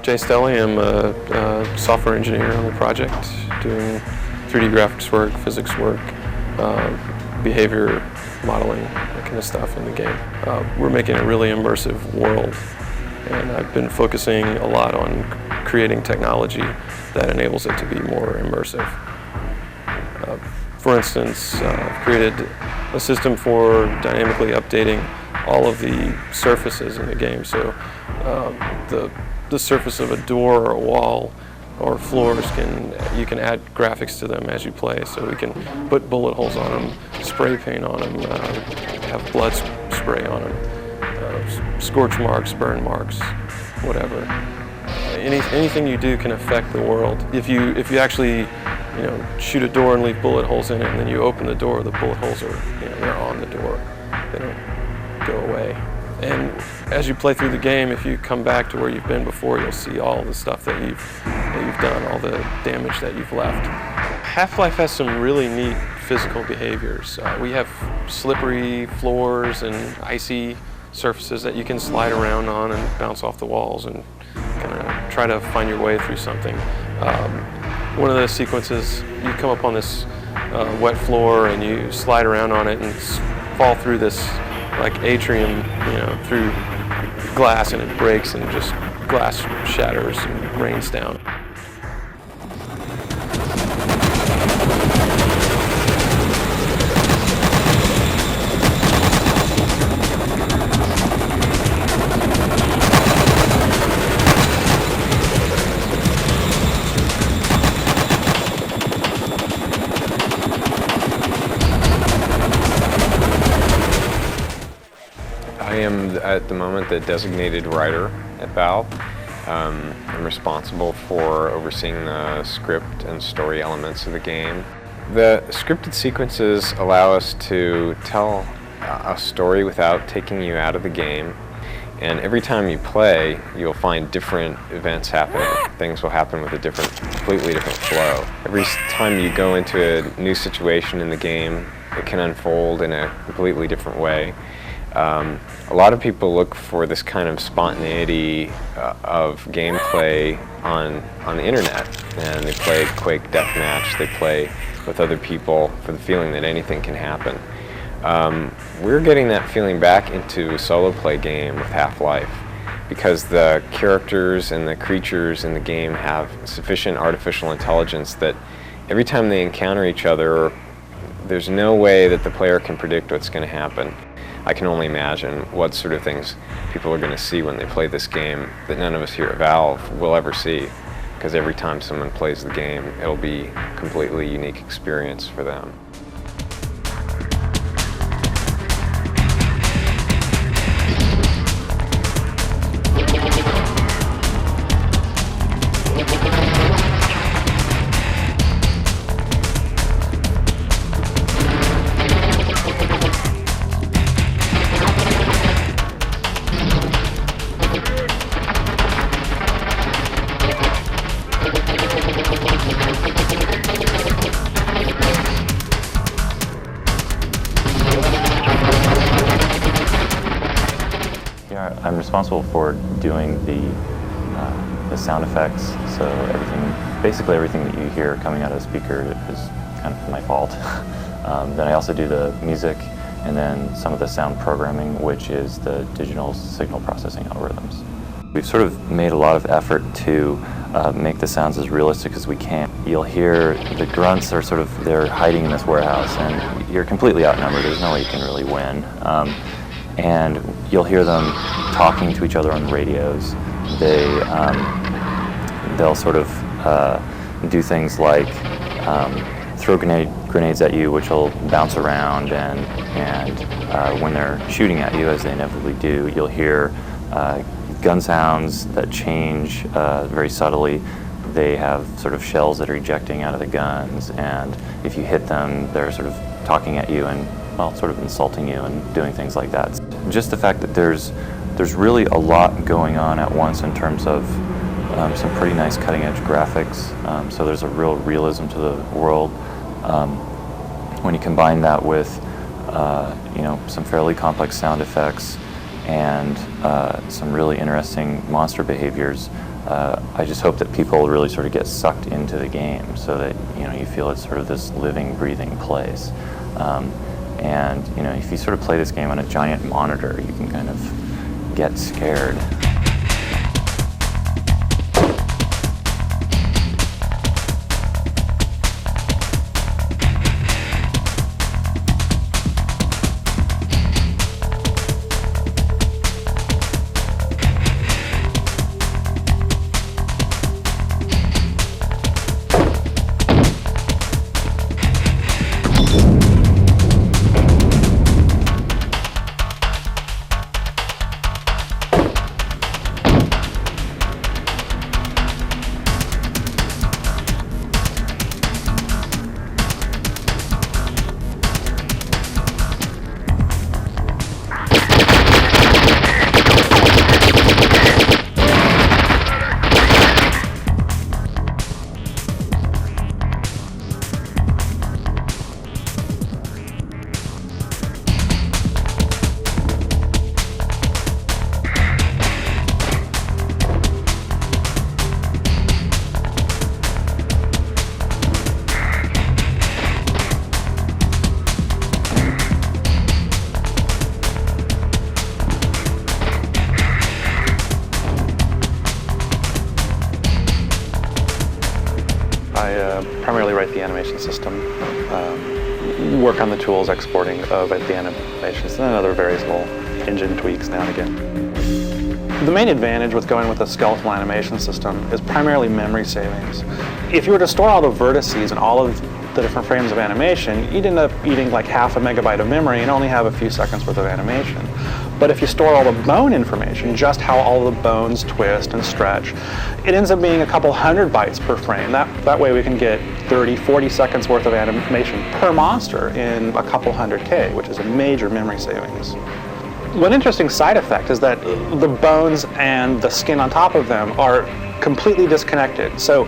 Jay Stelly. I'm a software engineer on the project, doing 3D graphics work, physics work, behavior modeling, that kind of stuff in the game. We're making a really immersive world, and I've been focusing a lot on creating technology that enables it to be more immersive. For instance, I've created a system for dynamically updating all of the surfaces in the game. So the surface of a door or a wall or floors, you can add graphics to them as you play. So we can put bullet holes on them, spray paint on them, have blood spray on them, scorch marks, burn marks, whatever. Anything you do can affect the world. If you actually shoot a door and leave bullet holes in it, and then you open the door, the bullet holes are they're on the door. They don't go away. And as you play through the game, if you come back to where you've been before, you'll see all the stuff that you've done, all the damage that you've left. Half-Life has some really neat physical behaviors. We have slippery floors and icy surfaces that you can slide around on and bounce off the walls and kind of try to find your way through something. One of the sequences, you come up on this wet floor and you slide around on it and fall through this like atrium, through glass, and it breaks and just glass shatters and rains down. I am at the moment the designated writer at Valve. I'm responsible for overseeing the script and story elements of the game. The scripted sequences allow us to tell a story without taking you out of the game. And every time you play, you'll find different events happening. Things will happen with a completely different flow. Every time you go into a new situation in the game, it can unfold in a completely different way. A lot of people look for this kind of spontaneity of gameplay on the internet, and they play Quake Deathmatch, they play with other people for the feeling that anything can happen. We're getting that feeling back into a solo play game with Half-Life, because the characters and the creatures in the game have sufficient artificial intelligence that every time they encounter each other, there's no way that the player can predict what's going to happen. I can only imagine what sort of things people are going to see when they play this game that none of us here at Valve will ever see, because every time someone plays the game, it'll be a completely unique experience for them. I'm responsible for doing the sound effects, so basically everything that you hear coming out of the speaker is kind of my fault. Then I also do the music, and then some of the sound programming, which is the digital signal processing algorithms. We've sort of made a lot of effort to make the sounds as realistic as we can. You'll hear the grunts are they're hiding in this warehouse, and you're completely outnumbered. There's no way you can really win. And you'll hear them talking to each other on the radios. They'll sort of do things like throw grenades at you, which will bounce around, and when they're shooting at you, as they inevitably do, you'll hear gun sounds that change very subtly. They have sort of shells that are ejecting out of the guns, and if you hit them, they're sort of talking at you and, well, sort of insulting you and doing things like that. Just the fact that there's really a lot going on at once in terms of some pretty nice cutting-edge graphics. So there's a real realism to the world. When you combine that with some fairly complex sound effects and some really interesting monster behaviors, I just hope that people really sort of get sucked into the game so that you feel it's sort of this living, breathing place. And if you sort of play this game on a giant monitor, you can kind of get scared. I primarily write the animation system, work on the tools exporting of the animations, and then other various little engine tweaks now and again. The main advantage with going with a skeletal animation system is primarily memory savings. If you were to store all the vertices and all of the different frames of animation, you'd end up eating like half a megabyte of memory and only have a few seconds worth of animation. But if you store all the bone information, just how all the bones twist and stretch, it ends up being a couple hundred bytes per frame. That way we can get 30, 40 seconds worth of animation per monster in a couple hundred K, which is a major memory savings. One interesting side effect is that the bones and the skin on top of them are completely disconnected. So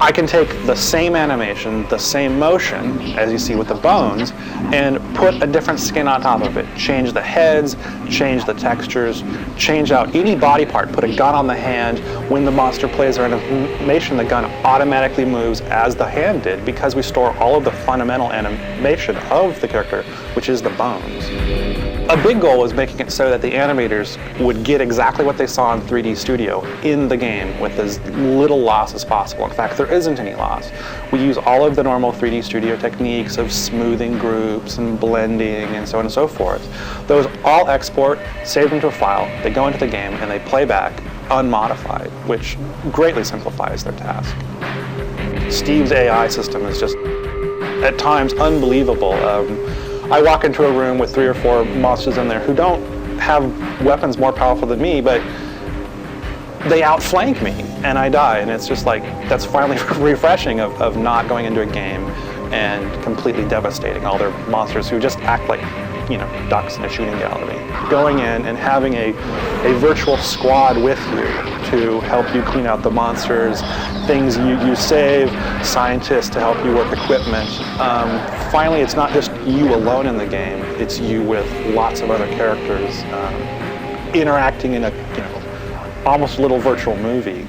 I can take the same animation, the same motion, as you see with the bones, and put a different skin on top of it. Change the heads, change the textures, change out any body part, put a gun on the hand. When the monster plays their animation, the gun automatically moves as the hand did because we store all of the fundamental animation of the character, which is the bones. A big goal was making it so that the animators would get exactly what they saw in 3D Studio in the game with as little loss as possible. In fact, there isn't any loss. We use all of the normal 3D Studio techniques of smoothing groups and blending and so on and so forth. Those all export, save them to a file, they go into the game, and they play back unmodified, which greatly simplifies their task. Steve's AI system is just, at times, unbelievable. I walk into a room with 3 or 4 monsters in there who don't have weapons more powerful than me, but they outflank me and I die. And it's just like, that's finally refreshing of not going into a game and completely devastating all their monsters who just act like, ducks in a shooting gallery. Going in and having a virtual squad with you to help you clean out the monsters, things you save, scientists to help you work equipment. Finally, it's not just you alone in the game, it's you with lots of other characters interacting in a almost a little virtual movie.